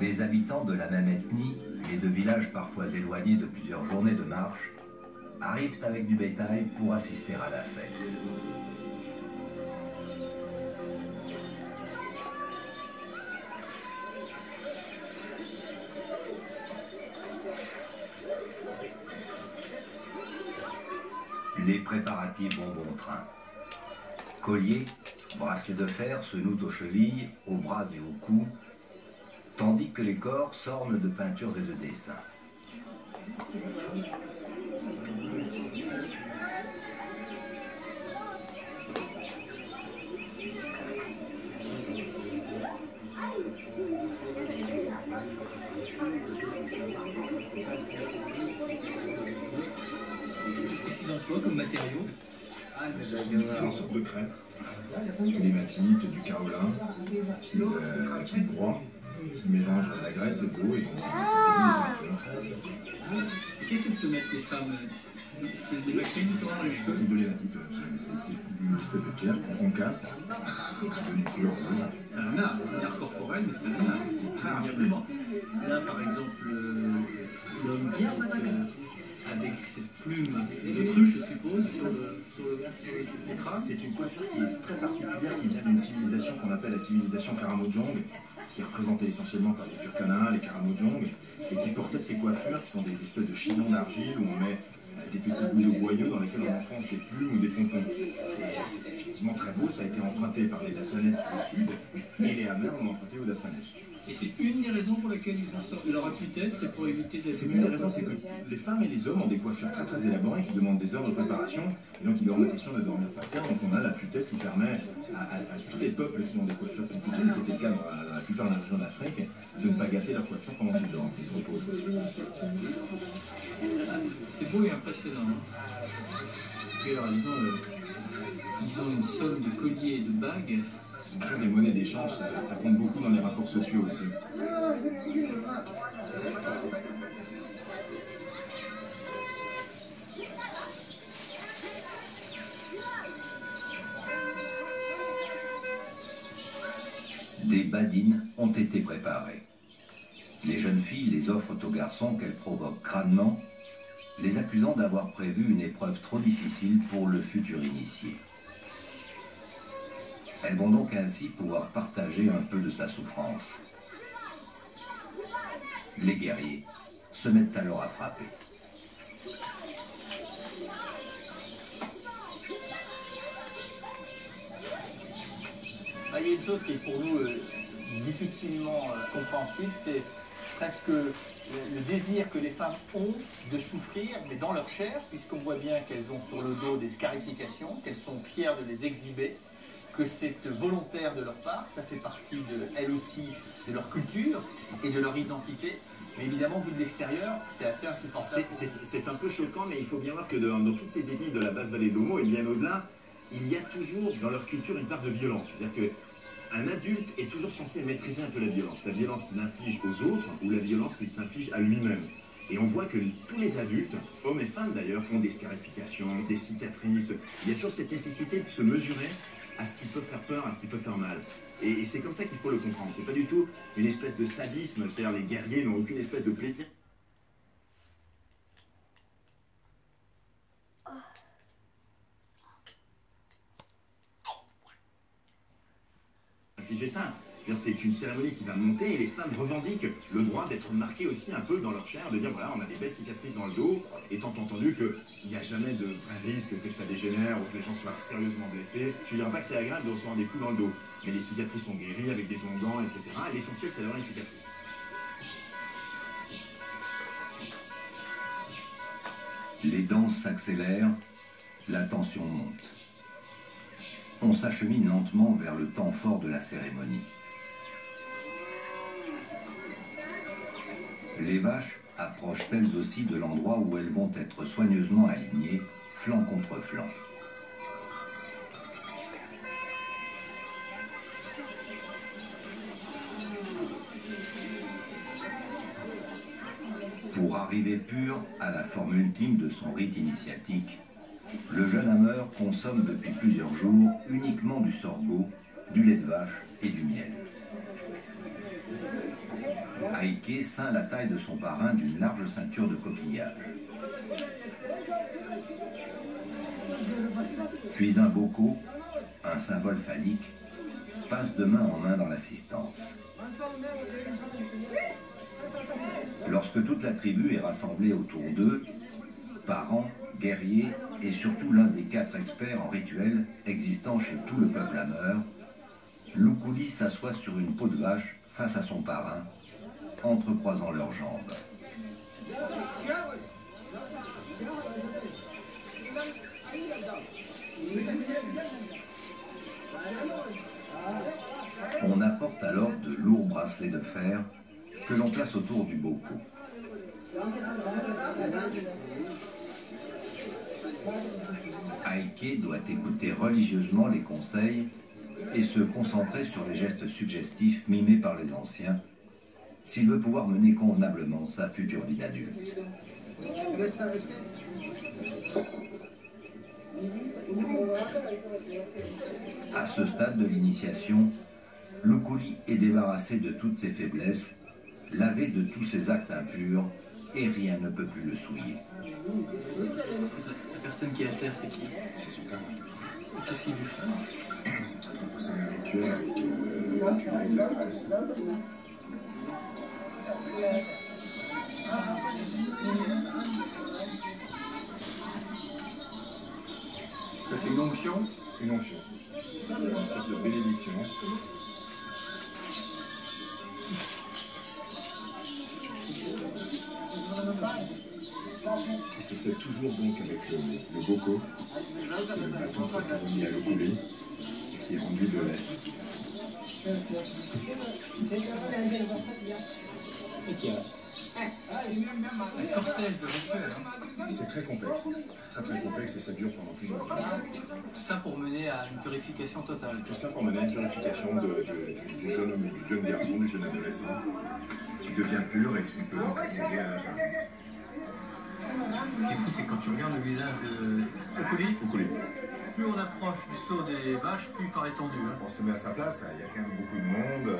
Des habitants de la même ethnie et de villages parfois éloignés de plusieurs journées de marche arrivent avec du bétail pour assister à la fête. Les préparatifs vont bon train. Colliers, bracelets de fer se nouent aux chevilles, aux bras et au cou, tandis que les corps s'ornent de peintures et de dessins. Qu'est-ce qu'ils emploient comme matériaux? Une sorte de crêpe, de l'hématite, du kaolin, qui broie, qui mélange la graisse et l'eau, et donc ça donne une peinture. Qu'est-ce qu'elles se mettent les femmes? C'est des bactéries dans les cheveux? C'est de l'hématite, c'est une espèce de pierre qu'on casse, qui donne une couleur rouge. C'est un art, un art corporel, mais c'est un art. C'est très raffiné. Là, par exemple, l'homme avec cette plume d'autruche, je suppose, sur le crâne. C'est une coiffure qui est très particulière, qui vient d'une civilisation qu'on appelle la civilisation Karamojong, qui est représentée essentiellement par les Turkana, les Karamojong, et qui portaient ces coiffures qui sont des espèces de chignons d'argile où on met des petits bouts de boyaux dans lesquels on enfonce des plumes ou des pompons. Et c'est effectivement très beau, ça a été emprunté par les Dassanèches du sud, et les Hamers l'ont emprunté aux Dassanèches. Et c'est une des raisons pour lesquelles ils en sortent de leur appui-tête, c'est pour éviter d'être... C'est une des raisons, c'est que les femmes et les hommes ont des coiffures très très élaborées qui demandent des heures de préparation, et donc il est hors de question de dormir par terre, donc on a l'appui-tête qui permet à tous les peuples qui ont des coiffures compliquées, c'était le cas dans la plupart des régions d'Afrique, de ne pas gâter leur coiffure pendant qu'ils dorment, qu'ils se reposent. C'est beau et impressionnant. Et alors, ils ont une somme de colliers et de bagues. C'est toujours des monnaies d'échange, ça compte beaucoup dans les rapports sociaux aussi. Des badines ont été préparées. Les jeunes filles les offrent aux garçons qu'elles provoquent crânement, les accusant d'avoir prévu une épreuve trop difficile pour le futur initié. Elles vont donc ainsi pouvoir partager un peu de sa souffrance. Les guerriers se mettent alors à frapper. Il y a une chose qui est pour nous difficilement compréhensible, c'est presque le désir que les femmes ont de souffrir, mais dans leur chair, puisqu'on voit bien qu'elles ont sur le dos des scarifications, qu'elles sont fières de les exhiber, que c'est volontaire de leur part, ça fait partie, elles aussi, de leur culture et de leur identité. Mais évidemment, vu de l'extérieur, c'est assez insupportable. C'est un peu choquant, mais il faut bien voir que dans toutes ces ethnies de la basse vallée de l'Omo et bien au-delà, il y a toujours dans leur culture une part de violence. C'est-à-dire qu'un adulte est toujours censé maîtriser un peu la violence qu'il inflige aux autres ou la violence qu'il s'inflige à lui-même. Et on voit que tous les adultes, hommes et femmes d'ailleurs, ont des scarifications, des cicatrices. Il y a toujours cette nécessité de se mesurer à ce qui peut faire peur, à ce qui peut faire mal. Et c'est comme ça qu'il faut le comprendre. C'est pas du tout une espèce de sadisme, c'est-à-dire les guerriers n'ont aucune espèce de plaisir. Infliger ça. C'est une cérémonie qui va monter et les femmes revendiquent le droit d'être marquées aussi un peu dans leur chair, de dire voilà, on a des belles cicatrices dans le dos, étant entendu qu'il n'y a jamais de vrai risque que ça dégénère ou que les gens soient sérieusement blessés. Je ne dirais pas que c'est agréable de recevoir des coups dans le dos, mais les cicatrices sont guéries avec des onguents, etc. Et l'essentiel, c'est d'avoir une cicatrice. Les danses s'accélèrent, la tension monte. On s'achemine lentement vers le temps fort de la cérémonie. Les vaches approchent elles aussi de l'endroit où elles vont être soigneusement alignées, flanc contre flanc. Pour arriver pur à la forme ultime de son rite initiatique, le jeune hameur consomme depuis plusieurs jours uniquement du sorgho, du lait de vache et du miel. À Aike ceint la taille de son parrain d'une large ceinture de coquillages. Puis un boko, un symbole phallique, passe de main en main dans l'assistance. Lorsque toute la tribu est rassemblée autour d'eux, parents, guerriers et surtout l'un des 4 experts en rituels existant chez tout le peuple Hammer, Lukuli s'assoit sur une peau de vache face à son parrain, entrecroisant leurs jambes. On apporte alors de lourds bracelets de fer que l'on place autour du boko. Aike doit écouter religieusement les conseils et se concentrer sur les gestes suggestifs mimés par les anciens s'il veut pouvoir mener convenablement sa future vie d'adulte. À ce stade de l'initiation, Lukuli est débarrassé de toutes ses faiblesses, lavé de tous ses actes impurs, et rien ne peut plus le souiller. La personne qui est à terre, c'est qui? C'est son père. Qu'est-ce qu'il lui fait? C'est en train de passer un rituel avec de la graisse. C'est une onction? Une onction. Un cercle de bénédiction. Qui se fait toujours donc avec le boko, qui est le bâton qui est remis à Lukuli, qui est rendu de lait. Un cortège de rituels. Hein. C'est très complexe et ça dure pendant plusieurs jours. Tout ça pour mener à une purification totale. Tout ça pour mener à une purification du jeune garçon, du jeune adolescent, qui devient pur et qui peut donc accéder à l'âge adulte. Ce qui est fou, c'est quand tu regardes le visage de Lukuli, plus on approche du saut des vaches, plus il paraît tendu. Hein. On se met à sa place, il y a quand même beaucoup de monde,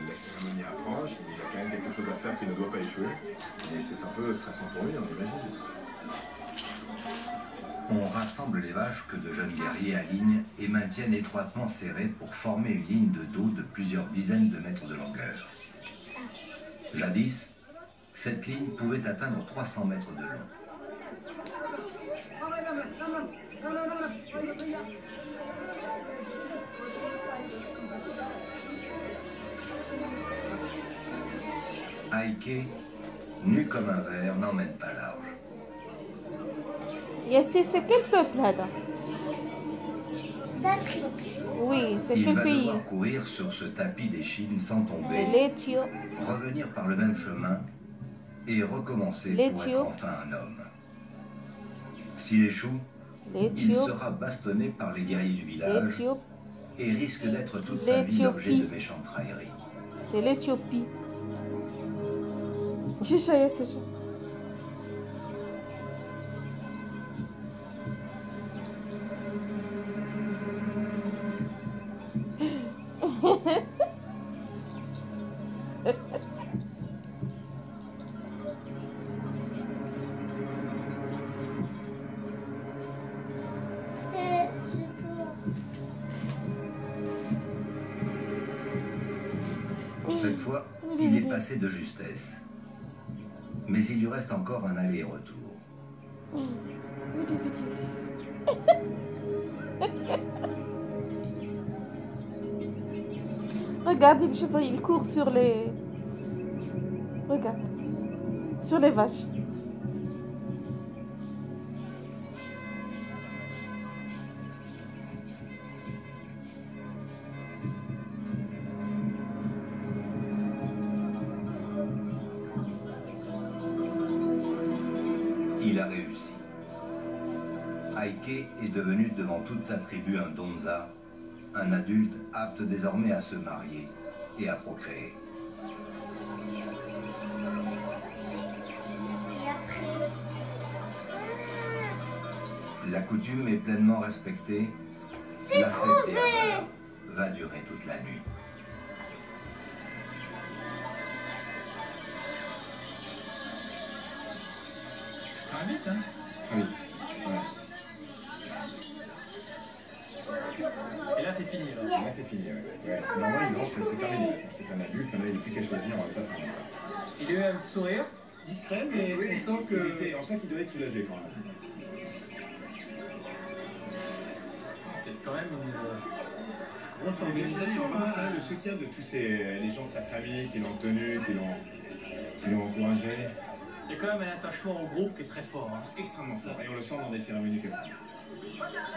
la cérémonie approche, il a quand même quelque chose à faire qui ne doit pas échouer. Et c'est un peu stressant pour lui, on imagine. On rassemble les vaches que de jeunes guerriers alignent et maintiennent étroitement serrées pour former une ligne de dos de plusieurs dizaines de mètres de longueur. Jadis, cette ligne pouvait atteindre 300 mètres de long. Aike, nu comme un ver, n'emmène pas large. Yassir, c'est quel peuple là? d'Afrique. Oui, c'est Il quel va pays? devoir courir sur ce tapis d'échine sans C'est tomber, l'Éthiopie. revenir par le même chemin et recommencer pour être L'Éthiopie. enfin un homme. S'il échoue, il sera bastonné par les guerriers du village L'Éthiopie. et risque d'être toute sa vie l'objet de méchantes railleries. C'est l'Éthiopie. Je sais, c'est ça. Cette fois, il est passé de justesse. Mais il lui reste encore un aller et retour. Regarde, il court sur les... Regarde. Sur les vaches. Il a réussi. Aike est devenu devant toute sa tribu un donza, un adulte apte désormais à se marier et à procréer. La coutume est pleinement respectée. La fête des Hammer va durer toute la nuit. va vite, hein. Très vite. Ouais. Et là, c'est fini. Alors. Là, c'est fini. Ouais. Normalement, il rentre, c'est terminé. C'est un adulte, maintenant, il n'y a plus qu'à choisir sa femme. Il a eu un sourire discret, mais Oui, on sent que... on sent qu'il doit être soulagé quand même. C'est quand même une grosse organisation. Hein, le soutien de tous les gens de sa famille qui l'ont tenu, qui l'ont encouragé. Il y a quand même un attachement au groupe qui est très fort. Hein. Extrêmement fort. Et on le sent dans des cérémonies comme ça.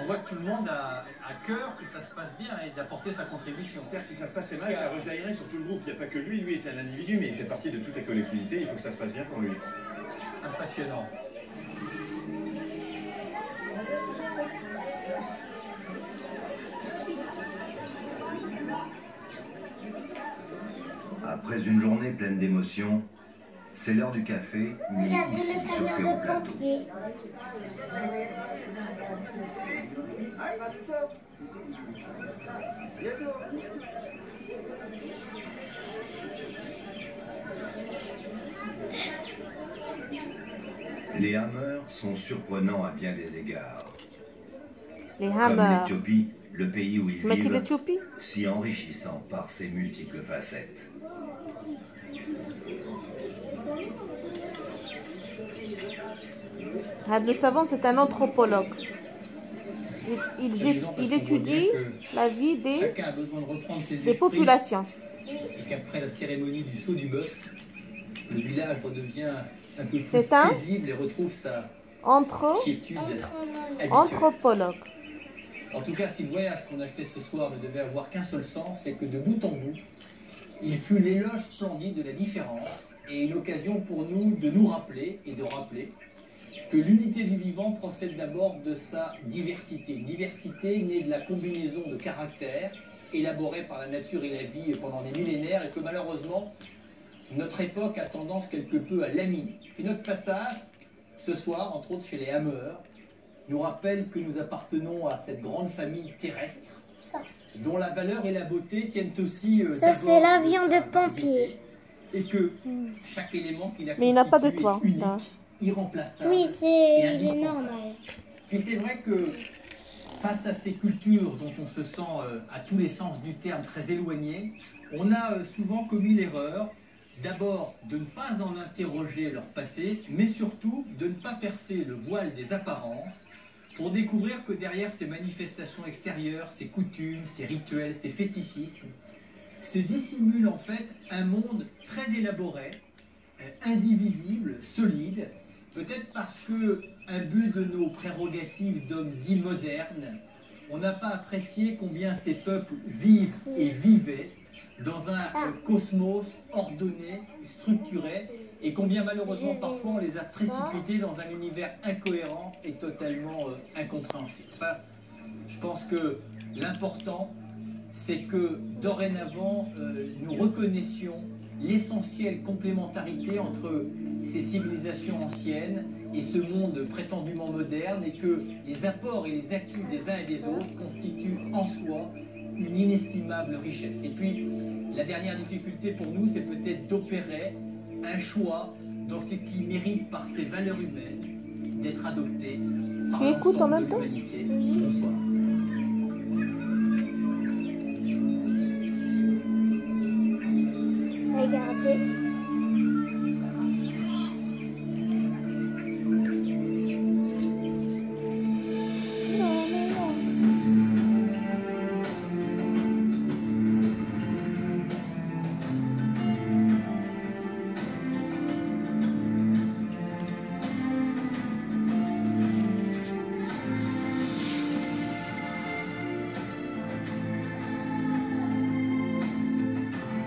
On voit que tout le monde a à cœur que ça se passe bien et d'apporter sa contribution. C'est-à-dire si ça se passait mal, ça rejaillirait sur tout le groupe. Il n'y a pas que lui. Lui était un individu, mais il fait partie de toute la collectivité. Il faut que ça se passe bien pour lui. Impressionnant. Après une journée pleine d'émotions, c'est l'heure du café, mis ici sur ces hauts plateaux. Les hammers sont surprenants à bien des égards. Les Comme hammers. l'Éthiopie, le pays où ils C'est vivent, l'Éthiopie. si enrichissant par ses multiples facettes. Le savant, c'est un anthropologue. Il étudie la vie Chacun a besoin de reprendre ses des esprits populations. et qu'après la cérémonie du saut du bœuf, le village redevient un peu plus C'est un paisible et retrouve sa quiétude habituelle. Anthropologue. En tout cas, si le voyage qu'on a fait ce soir ne devait avoir qu'un seul sens, c'est que de bout en bout, il fut l'éloge splendide de la différence et une occasion pour nous de nous rappeler et de rappeler que l'unité du vivant procède d'abord de sa diversité. Une diversité née de la combinaison de caractères élaborés par la nature et la vie pendant des millénaires et que malheureusement, notre époque a tendance quelque peu à laminer. Et notre passage, ce soir, entre autres chez les Hammers, nous rappelle que nous appartenons à cette grande famille terrestre, dont la valeur et la beauté tiennent aussi Ça, c'est l'avion de pompier. et que chaque élément qui la Mais il n'a pas de constitue toit. est unique, là. irremplaçable Oui, et c'est indispensable. normal. Puis c'est vrai que face à ces cultures dont on se sent à tous les sens du terme très éloignées, on a souvent commis l'erreur d'abord de ne pas en interroger leur passé, mais surtout de ne pas percer le voile des apparences pour découvrir que derrière ces manifestations extérieures, ces coutumes, ces rituels, ces fétichismes, se dissimule en fait un monde très élaboré, indivisible, solide, peut-être parce que un but de nos prérogatives d'hommes dits modernes, on n'a pas apprécié combien ces peuples vivent et vivaient dans un cosmos ordonné, structuré, et combien malheureusement parfois on les a précipités dans un univers incohérent et totalement incompréhensible. Enfin, je pense que l'important, c'est que dorénavant, nous reconnaissions l'essentielle complémentarité entre ces civilisations anciennes et ce monde prétendument moderne, et que les apports et les acquis des uns et des autres constituent en soi une inestimable richesse. Et puis, la dernière difficulté pour nous, c'est peut-être d'opérer un choix dans ce qui mérite par ses valeurs humaines d'être adopté par Tu écoutes en l'ensemble même de temps? l'humanité. Oui. Bonsoir. Regardez.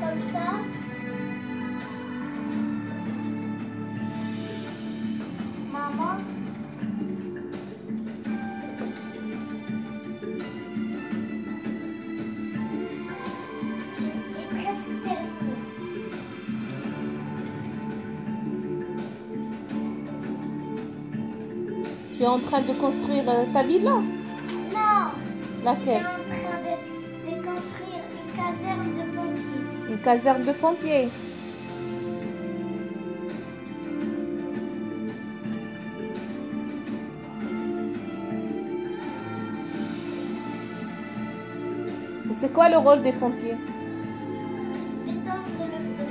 Comme ça. Maman. J'ai presque terminé. Tu es en train de construire ta villa? Non, j'ai Laquelle? en train de construire une caserne de pompiers. Une caserne de pompiers. C'est quoi le rôle des pompiers? Éteindre le feu.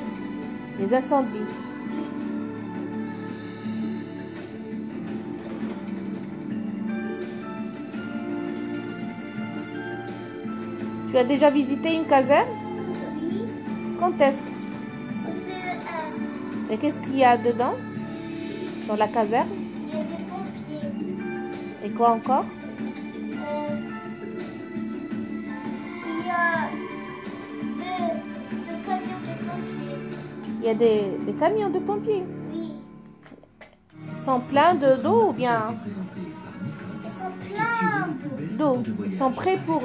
Les incendies. Tu as déjà visité une caserne? Oui. Quand est-ce que... Au CE1, Et qu'est-ce qu'il y a dedans? Dans la caserne? il y a des pompiers. Et quoi encore? Il y a deux camions de pompiers. Il y a des camions de pompiers. Oui. Ils sont pleins d'eau ou bien Ils sont pleins d'eau? Ils sont prêts pour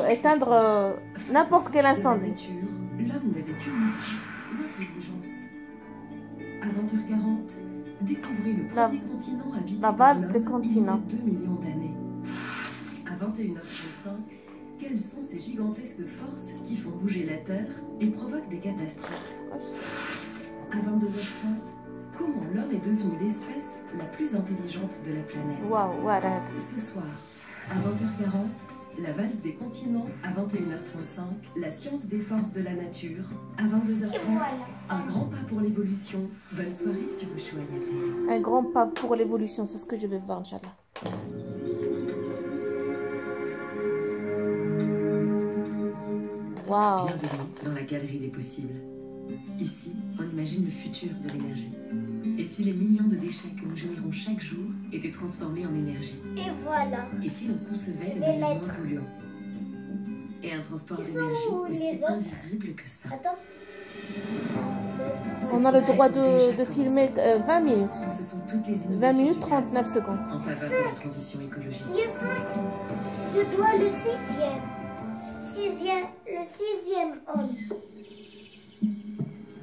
éteindre n'importe quel incendie. L'homme n'avait qu'une issue, l'intelligence. À 20h40, découvrez le premier continent habité la par valse l'homme des il y a continents. 2 millions d'années. À 21h35, quelles sont ces gigantesques forces qui font bouger la Terre et provoquent des catastrophes? À 22h30, comment l'homme est devenu l'espèce la plus intelligente de la planète? Waouh, arrête. Ce soir, à 20h40, la valse des continents. À 21h35, la science des forces de la nature. À 22h30, un grand pas pour l'évolution. Bonne soirée sur Ushuaïa TV. Un grand pas pour l'évolution, c'est ce que je vais voir, Inch'Allah. Waouh. Bienvenue dans la galerie des possibles. Ici, on imagine le futur de l'énergie. Et si les millions de déchets que nous générons chaque jour étaient transformés en énergie? Et voilà. Et si l'on concevait des Les éléments lettres. polluants? Et un transport Ils sont d'énergie où, les aussi autres? invisible que ça? Attends. On a le droit de filmer 20 minutes. Ce sont toutes les 20 minutes, innovations du 39 secondes. gaz en faveur de la transition écologique. Il y a 5. Je dois le 6e. Le 6e homme.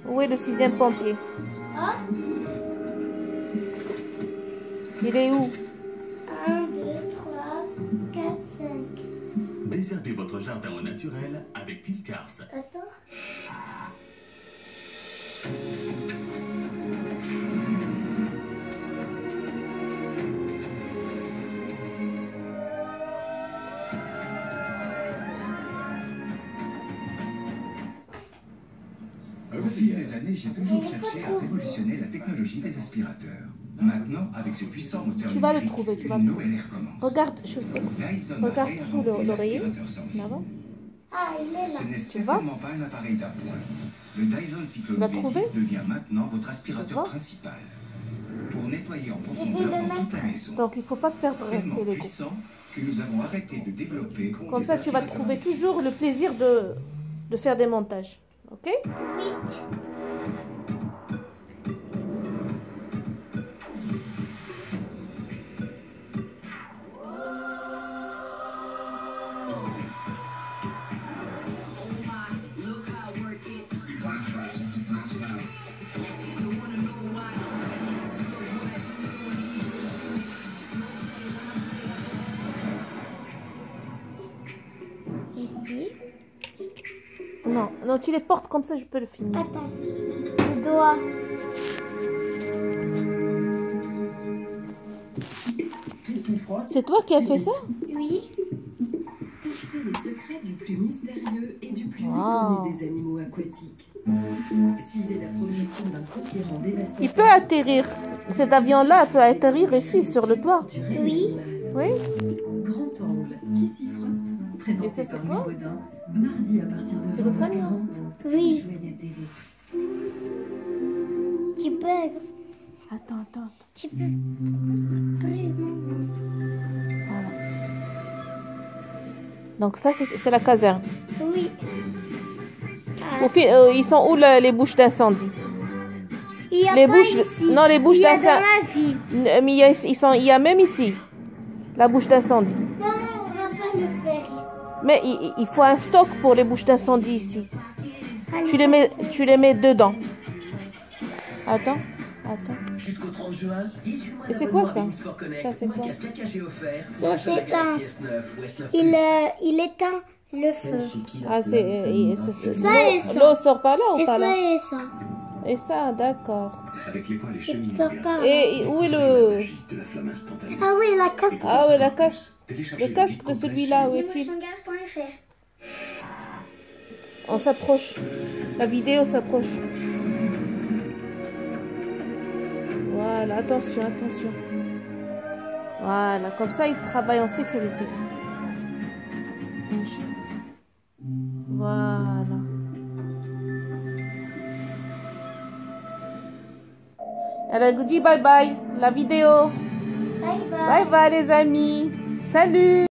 Où est le 6e pompier? Ah, Il est où? 1, 2, 3, 4, 5. Désherbez votre jardin au naturel avec Fiskars. Attends. Au fil des années, j'ai toujours cherché à révolutionner la technologie des aspirateurs. Maintenant, avec ce puissant moteur Tu vas le numérique, trouver, tu vas une le nouvelle ère commence. Regarde, Dyson a regarde sous réinventé l'oreiller. l'aspirateur sans fil. Là-bas. Ah, il est là. Ce n'est Tu vois? certainement pas un appareil d'appoint. Le Dyson Tu l'as Cyclone trouvé? V10 devient maintenant votre Tu aspirateur vois? principal. Pour nettoyer en vais profondeur le dans toute mettre. la maison. Donc il ne faut pas perdre Tellement ses Lego. puissant que nous avons arrêté de développer Comme des ça, tu vas aspirateurs trouver toujours le plaisir de faire des montages. Ok? Oui. Ici. Non, non, tu les portes comme ça, je peux le filmer. Attends. Je dois. C'est toi qui as fait ça? Oui. Percez les secrets du plus mystérieux et du plus Wow. méconnu des animaux aquatiques. Suivez la progression d'un conquérant dévastateur. Il peut atterrir. Cet avion-là peut atterrir ici, sur le toit. Oui. Oui? Grand angle qui s'y frotte. Présenté Et ça, c'est par quoi? Louis Baudin, mardi à partir de C'est le 20h40 sur Oui. Ushuaïa TV. Tu peux. Attends. Tu peux. Plus. Voilà. Donc ça, c'est la caserne. Oui. Ils sont où les bouches d'incendie? Il y a Les pas bouches, ici. non, les bouches Il y a dans d'incendie. la ville. Mais il y a même ici la bouche d'incendie. Non, on va pas le faire. Mais il faut un stock pour les bouches d'incendie ici. Allez, Tu les mets dedans. Attends. Jusqu'au 30 juin, 18 mois Et c'est quoi d'abonnement ça? à Sport Connect Ça, c'est ou un quoi? casque AKG offert. Ça, grâce à la c'est un- Galaxy S9 ou S9 il éteint le feu. Ah, Ça et ça. l'eau sort par là ou C'est pas là? ça et ça. Et ça, d'accord. Avec les poils et Ils cheminées sortent pas. Et où est le... de la flamme instantanée. Ah oui, la casque. Ah ouais, la casque. Téléchargez Le casque de celui-là, où est-il? Motiongaz.fr. On s'approche. La vidéo s'approche. Voilà, attention, attention. Voilà, comme ça, il travaille en sécurité. Voilà. Elle a dit bye bye, la vidéo. Bye bye. Bye bye les amis. Salut.